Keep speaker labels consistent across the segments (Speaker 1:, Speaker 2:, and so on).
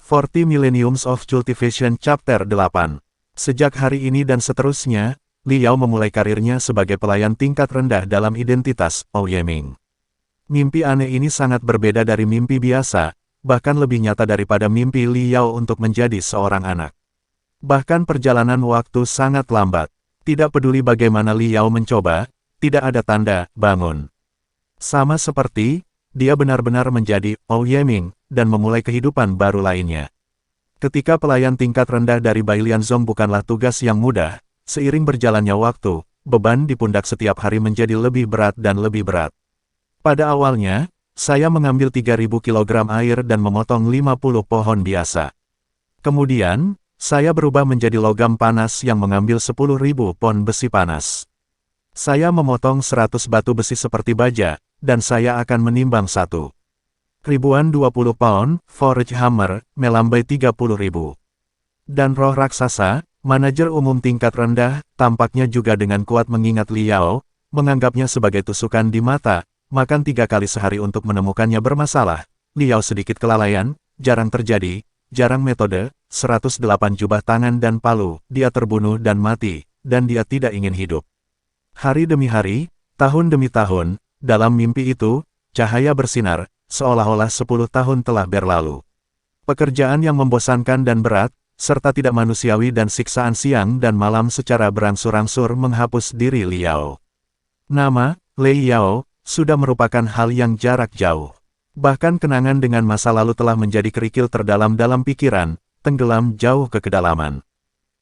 Speaker 1: 40 Millenniums of Cultivation Chapter 8. Sejak hari ini dan seterusnya, Liao memulai karirnya sebagai pelayan tingkat rendah dalam identitas Ouyeming. Mimpi aneh ini sangat berbeda dari mimpi biasa, bahkan lebih nyata daripada mimpi Liao untuk menjadi seorang anak. Bahkan perjalanan waktu sangat lambat. Tidak peduli bagaimana Liao mencoba, tidak ada tanda bangun. Sama seperti, dia benar-benar menjadi Ouyeming, dan memulai kehidupan baru lainnya. Ketika pelayan tingkat rendah dari Bailianzong bukanlah tugas yang mudah, seiring berjalannya waktu, beban di pundak setiap hari menjadi lebih berat dan lebih berat. Pada awalnya, saya mengambil 3.000 kg air dan memotong 50 pohon biasa. Kemudian, saya berubah menjadi logam panas yang mengambil 10.000 pon besi panas. Saya memotong 100 batu besi seperti baja, dan saya akan menimbang satu. Ribuan 20 pound, forage hammer, melambai 30.000. Dan roh raksasa, manajer umum tingkat rendah, tampaknya juga dengan kuat mengingat Liao, menganggapnya sebagai tusukan di mata, makan 3 kali sehari untuk menemukannya bermasalah. Liao sedikit kelalaian, jarang terjadi, jarang metode, 108 jubah tangan dan palu, dia terbunuh dan mati, dan dia tidak ingin hidup. Hari demi hari, tahun demi tahun, dalam mimpi itu, cahaya bersinar, seolah-olah 10 tahun telah berlalu. Pekerjaan yang membosankan dan berat, serta tidak manusiawi dan siksaan siang dan malam secara berangsur-angsur menghapus diri Liao. Nama, Liao, sudah merupakan hal yang jarak jauh. Bahkan kenangan dengan masa lalu telah menjadi kerikil terdalam dalam pikiran, tenggelam jauh ke kedalaman.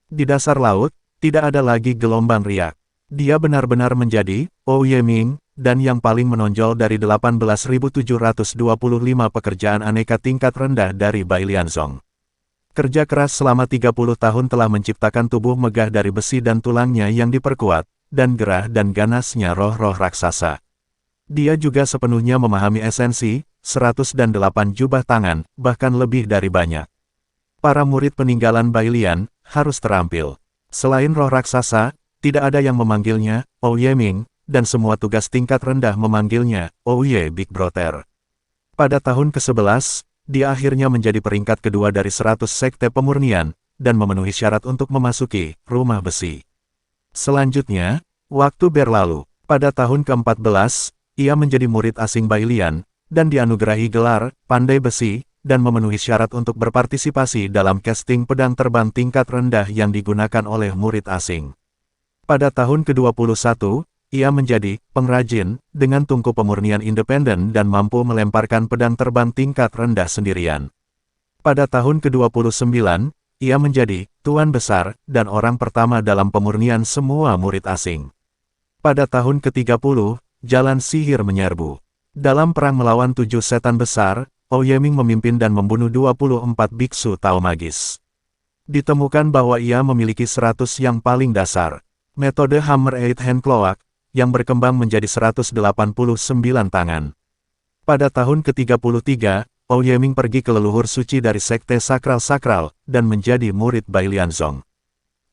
Speaker 1: Di dasar laut, tidak ada lagi gelombang riak. Dia benar-benar menjadi Ouyeming, dan yang paling menonjol dari 18.725 pekerjaan aneka tingkat rendah dari Bailianzong. Kerja keras selama 30 tahun telah menciptakan tubuh megah dari besi dan tulangnya yang diperkuat, dan gerah dan ganasnya roh-roh raksasa. Dia juga sepenuhnya memahami esensi, 108 jubah tangan, bahkan lebih dari banyak. Para murid peninggalan Bailian, harus terampil. Selain roh raksasa, tidak ada yang memanggilnya Ouyeming, dan semua tugas tingkat rendah memanggilnya Ouye Big Brother. Pada tahun ke-11, dia akhirnya menjadi peringkat kedua dari 100 sekte pemurnian, dan memenuhi syarat untuk memasuki rumah besi. Selanjutnya, waktu berlalu. Pada tahun ke-14, ia menjadi murid asing Bailian, dan dianugerahi gelar Pandai Besi, dan memenuhi syarat untuk berpartisipasi dalam casting pedang terbang tingkat rendah yang digunakan oleh murid asing. Pada tahun ke-21, ia menjadi pengrajin, dengan tungku pemurnian independen dan mampu melemparkan pedang terbang tingkat rendah sendirian. Pada tahun ke-29, ia menjadi tuan besar, dan orang pertama dalam pemurnian semua murid asing. Pada tahun ke-30, jalan sihir menyerbu. Dalam perang melawan 7 setan besar, Ouyeming memimpin dan membunuh 24 biksu Tao magis. Ditemukan bahwa ia memiliki 100 yang paling dasar. Metode Hammer 8 Hand Cloak, yang berkembang menjadi 189 tangan. Pada tahun ke-33, Ouyeming pergi ke leluhur suci dari sekte sakral-sakral, dan menjadi murid Bailianzong.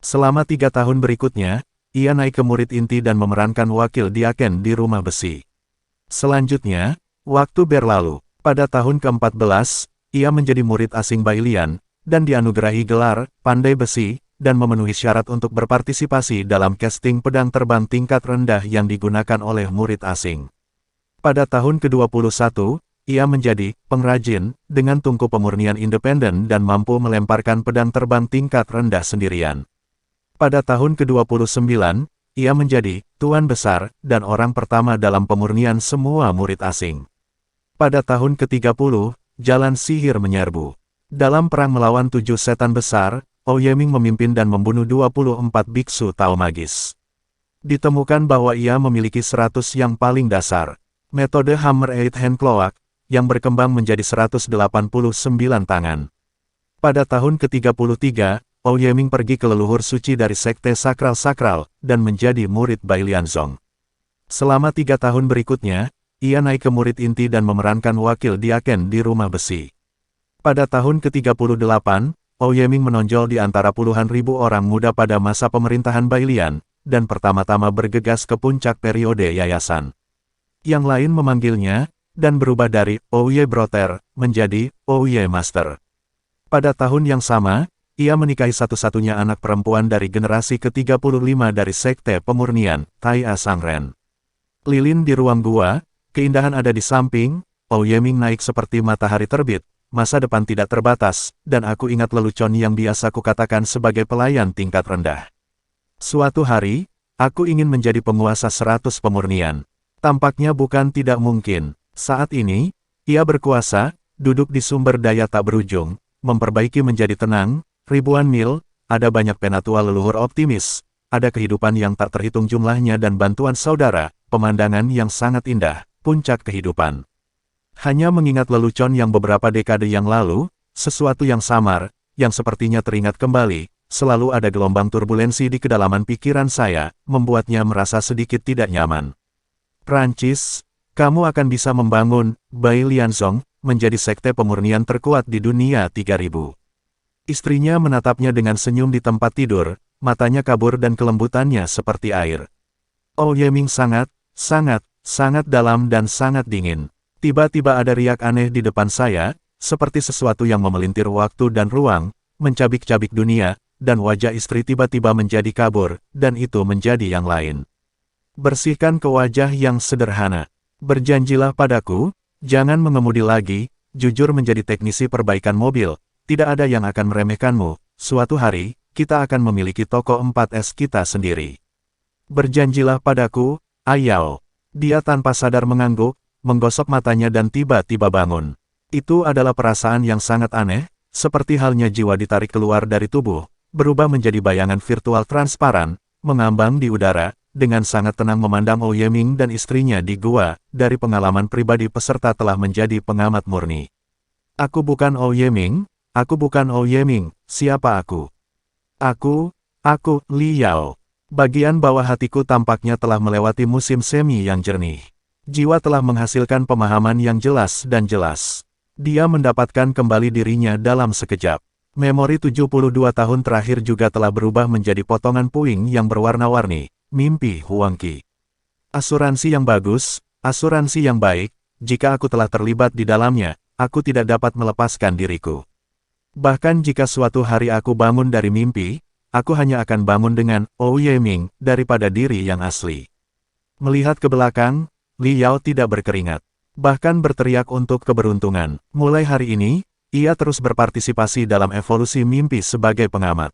Speaker 1: Selama 3 tahun berikutnya, ia naik ke murid inti dan memerankan wakil diaken di rumah besi. Selanjutnya, waktu berlalu. Pada tahun ke-14, ia menjadi murid asing Bailian, dan dianugerahi gelar Pandai Besi, dan memenuhi syarat untuk berpartisipasi dalam casting pedang terbang tingkat rendah yang digunakan oleh murid asing. Pada tahun ke-21, ia menjadi pengrajin, dengan tungku pemurnian independen dan mampu melemparkan pedang terbang tingkat rendah sendirian. Pada tahun ke-29, ia menjadi tuan besar, dan orang pertama dalam pemurnian semua murid asing. Pada tahun ke-30, jalan sihir menyerbu. Dalam perang melawan 7 setan besar, Ouyeming memimpin dan membunuh 24 biksu Tao magis. Ditemukan bahwa ia memiliki 100 yang paling dasar. Metode Hammer 8 Hand Cloak, yang berkembang menjadi 189 tangan. Pada tahun ke-33, Ouyeming pergi ke leluhur suci dari sekte sakral-sakral, dan menjadi murid Bailianzong. Selama 3 tahun berikutnya, ia naik ke murid inti dan memerankan wakil diaken di rumah besi. Pada tahun ke-38, Ouyeming menonjol di antara puluhan ribu orang muda pada masa pemerintahan Bailian, dan pertama-tama bergegas ke puncak periode yayasan. Yang lain memanggilnya, dan berubah dari Ouye Brother menjadi Ouye Master. Pada tahun yang sama, ia menikahi satu-satunya anak perempuan dari generasi ke-35 dari Sekte Pemurnian, Taia Sangren. Lilin di ruang gua, keindahan ada di samping, Ouyeming naik seperti matahari terbit, masa depan tidak terbatas, dan aku ingat lelucon yang biasa kukatakan sebagai pelayan tingkat rendah. Suatu hari, aku ingin menjadi penguasa 100 pemurnian. Tampaknya bukan tidak mungkin. Saat ini, ia berkuasa, duduk di sumber daya tak berujung, memperbaiki menjadi tenang, ribuan mil, ada banyak penatua leluhur optimis, ada kehidupan yang tak terhitung jumlahnya dan bantuan saudara, pemandangan yang sangat indah, puncak kehidupan. Hanya mengingat lelucon yang beberapa dekade yang lalu, sesuatu yang samar, yang sepertinya teringat kembali, selalu ada gelombang turbulensi di kedalaman pikiran saya, membuatnya merasa sedikit tidak nyaman. Prancis, kamu akan bisa membangun, Bai Lianzong, menjadi sekte pemurnian terkuat di dunia 3000. Istrinya menatapnya dengan senyum di tempat tidur, matanya kabur dan kelembutannya seperti air. Ouyeming sangat dalam dan sangat dingin. Tiba-tiba ada riak aneh di depan saya, seperti sesuatu yang memelintir waktu dan ruang, mencabik-cabik dunia, dan wajah istri tiba-tiba menjadi kabur, dan itu menjadi yang lain. Bersihkan ke wajah yang sederhana. Berjanjilah padaku, jangan mengemudi lagi, jujur menjadi teknisi perbaikan mobil, tidak ada yang akan meremehkanmu, suatu hari, kita akan memiliki toko 4S kita sendiri. Berjanjilah padaku, Ayao. Dia tanpa sadar mengangguk, menggosok matanya dan tiba-tiba bangun. Itu adalah perasaan yang sangat aneh, seperti halnya jiwa ditarik keluar dari tubuh, berubah menjadi bayangan virtual transparan, mengambang di udara, dengan sangat tenang memandang Ouyeming dan istrinya di gua, dari pengalaman pribadi peserta telah menjadi pengamat murni. Aku bukan Ouyeming, siapa aku? Aku, Li Yao. Bagian bawah hatiku tampaknya telah melewati musim semi yang jernih. Jiwa telah menghasilkan pemahaman yang jelas dan jelas. Dia mendapatkan kembali dirinya dalam sekejap. Memori 72 tahun terakhir juga telah berubah menjadi potongan puing yang berwarna-warni. Mimpi Huangqi. Asuransi yang bagus, asuransi yang baik, jika aku telah terlibat di dalamnya, aku tidak dapat melepaskan diriku. Bahkan jika suatu hari aku bangun dari mimpi, aku hanya akan bangun dengan Ouyeming daripada diri yang asli. Melihat ke belakang, Li Yao tidak berkeringat. Bahkan berteriak untuk keberuntungan. Mulai hari ini, ia terus berpartisipasi dalam evolusi mimpi sebagai pengamat.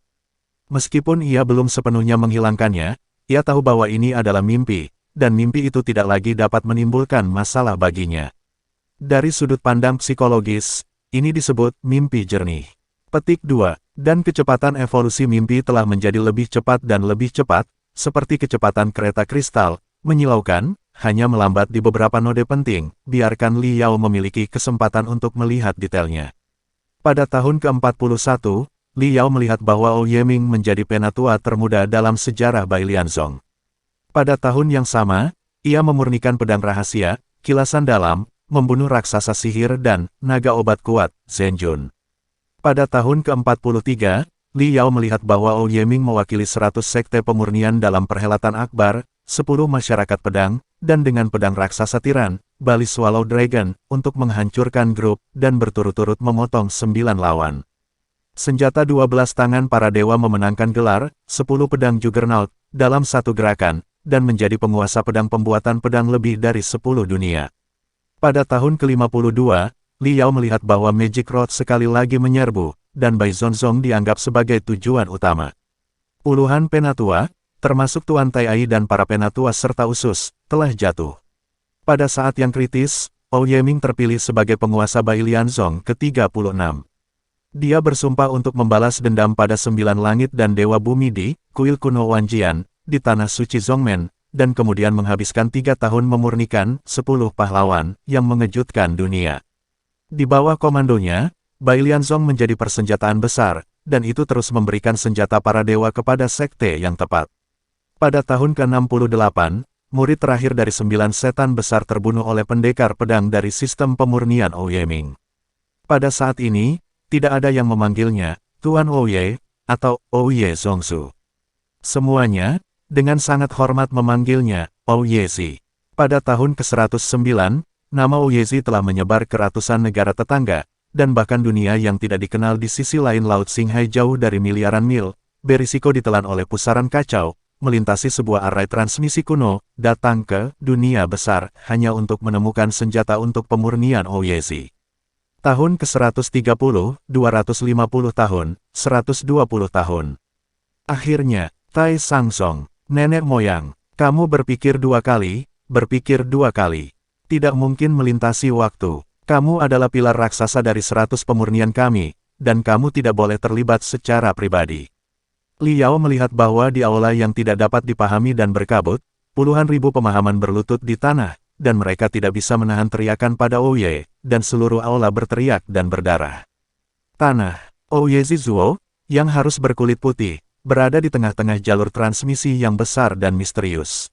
Speaker 1: Meskipun ia belum sepenuhnya menghilangkannya, ia tahu bahwa ini adalah mimpi, dan mimpi itu tidak lagi dapat menimbulkan masalah baginya. Dari sudut pandang psikologis, ini disebut mimpi jernih. Petik 2. Dan kecepatan evolusi mimpi telah menjadi lebih cepat dan lebih cepat, seperti kecepatan kereta kristal, menyilaukan, hanya melambat di beberapa node penting, biarkan Li Yao memiliki kesempatan untuk melihat detailnya. Pada tahun ke-41, Li Yao melihat bahwa Ouyeming menjadi penatua termuda dalam sejarah Bai Lianzong. Pada tahun yang sama, ia memurnikan pedang rahasia, kilasan dalam, membunuh raksasa sihir dan naga obat kuat, Zhenjun. Pada tahun ke-43, Li Yao melihat bahwa Ouyeming mewakili 100 sekte pemurnian dalam perhelatan akbar, 10 masyarakat pedang, dan dengan pedang raksasa tiran, Bali Swallow Dragon, untuk menghancurkan grup, dan berturut-turut memotong 9 lawan. Senjata 12 tangan para dewa memenangkan gelar, 10 pedang Juggernaut, dalam satu gerakan, dan menjadi penguasa pedang pembuatan pedang lebih dari 10 dunia. Pada tahun ke-52, Li Yao melihat bahwa Magic Rod sekali lagi menyerbu, dan Bai Zonzong dianggap sebagai tujuan utama. Puluhan penatua, termasuk Tuan Tai Ai dan para penatua serta usus, telah jatuh. Pada saat yang kritis, Ouyeming terpilih sebagai penguasa Bai Lianzong ke-36. Dia bersumpah untuk membalas dendam pada 9 langit dan Dewa Bumi di kuil kuno Wanjian, di tanah suci Zongmen, dan kemudian menghabiskan 3 tahun memurnikan 10 pahlawan yang mengejutkan dunia. Di bawah komandonya, Bai Lianzong menjadi persenjataan besar, dan itu terus memberikan senjata para dewa kepada sekte yang tepat. Pada tahun ke-68, murid terakhir dari 9 setan besar terbunuh oleh pendekar pedang dari sistem pemurnian Ouyeming. Pada saat ini, tidak ada yang memanggilnya Tuan Ouye atau Ouye Zongsu. Semuanya, dengan sangat hormat memanggilnya Ouyezi. Pada tahun ke-109, nama Ouyezi telah menyebar ke ratusan negara tetangga, dan bahkan dunia yang tidak dikenal di sisi lain Laut Qinghai jauh dari miliaran mil, berisiko ditelan oleh pusaran kacau, melintasi sebuah arai transmisi kuno, datang ke dunia besar, hanya untuk menemukan senjata untuk pemurnian Ouyezi. Tahun ke-130, 250 tahun, 120 tahun. Akhirnya, Tai Sangsong, nenek moyang, kamu berpikir dua kali, Tidak mungkin melintasi waktu. Kamu adalah pilar raksasa dari 100 pemurnian kami, dan kamu tidak boleh terlibat secara pribadi. Li Yao melihat bahwa di aula yang tidak dapat dipahami dan berkabut, puluhan ribu pemahaman berlutut di tanah, dan mereka tidak bisa menahan teriakan pada Ouye, dan seluruh aula berteriak dan berdarah. Tanah, Ouyezi Zuo, yang harus berkulit putih, berada di tengah-tengah jalur transmisi yang besar dan misterius.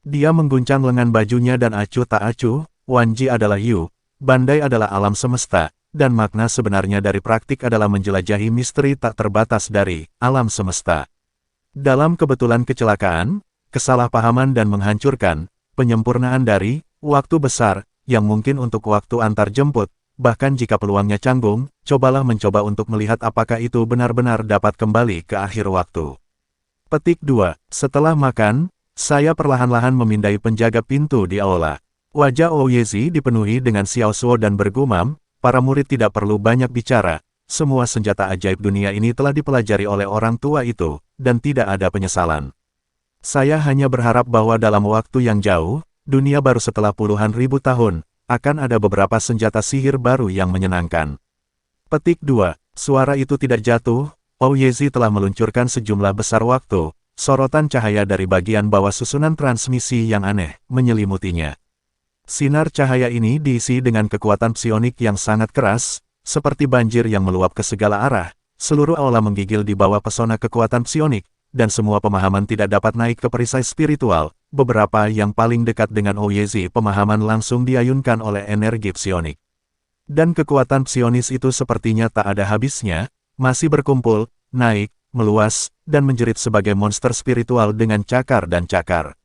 Speaker 1: Dia mengguncang lengan bajunya dan acuh tak acuh, Wanji adalah Yu, Bandai adalah alam semesta, dan makna sebenarnya dari praktik adalah menjelajahi misteri tak terbatas dari alam semesta. Dalam kebetulan kecelakaan, kesalahpahaman dan menghancurkan, penyempurnaan dari waktu besar, yang mungkin untuk waktu antar jemput, bahkan jika peluangnya canggung, cobalah mencoba untuk melihat apakah itu benar-benar dapat kembali ke akhir waktu. Petik 2. Setelah makan, saya perlahan-lahan memindai penjaga pintu di aula. Wajah Ouyezi dipenuhi dengan xiaosuo dan bergumam, para murid tidak perlu banyak bicara, semua senjata ajaib dunia ini telah dipelajari oleh orang tua itu, dan tidak ada penyesalan. Saya hanya berharap bahwa dalam waktu yang jauh, dunia baru setelah puluhan ribu tahun, akan ada beberapa senjata sihir baru yang menyenangkan. Petik 2. Suara itu tidak jatuh, Ouyezi telah meluncurkan sejumlah besar waktu, sorotan cahaya dari bagian bawah susunan transmisi yang aneh, menyelimutinya. Sinar cahaya ini diisi dengan kekuatan psionik yang sangat keras, seperti banjir yang meluap ke segala arah, seluruh aula menggigil di bawah pesona kekuatan psionik, dan semua pemahaman tidak dapat naik ke perisai spiritual, beberapa yang paling dekat dengan Ouyezi pemahaman langsung diayunkan oleh energi psionik. Dan kekuatan psionis itu sepertinya tak ada habisnya, masih berkumpul, naik, meluas, dan menjerit sebagai monster spiritual dengan cakar dan cakar.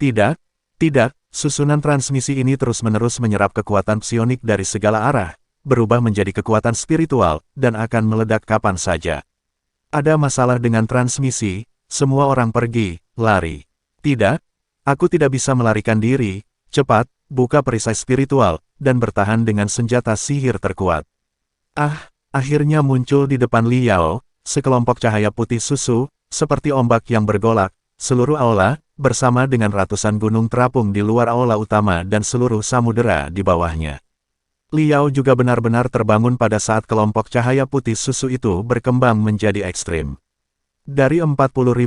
Speaker 1: Tidak, susunan transmisi ini terus-menerus menyerap kekuatan psionik dari segala arah, berubah menjadi kekuatan spiritual, dan akan meledak kapan saja. Ada masalah dengan transmisi, semua orang pergi, lari. Tidak, aku tidak bisa melarikan diri, cepat, buka perisai spiritual, dan bertahan dengan senjata sihir terkuat. Akhirnya muncul di depan Li Yao, sekelompok cahaya putih susu, seperti ombak yang bergolak, seluruh aula, bersama dengan ratusan gunung terapung di luar aula utama dan seluruh samudera di bawahnya. Li Yao juga benar-benar terbangun pada saat kelompok cahaya putih susu itu berkembang menjadi ekstrim. Dari 40.000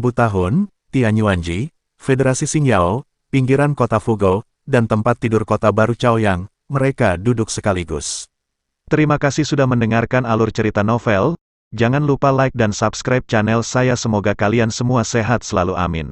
Speaker 1: tahun, Tianyuanji, Federasi Xingyao, pinggiran kota Fugo, dan tempat tidur kota baru Chaoyang, mereka duduk sekaligus. Terima kasih sudah mendengarkan alur cerita novel. Jangan lupa like dan subscribe channel saya. Semoga kalian semua sehat selalu, amin.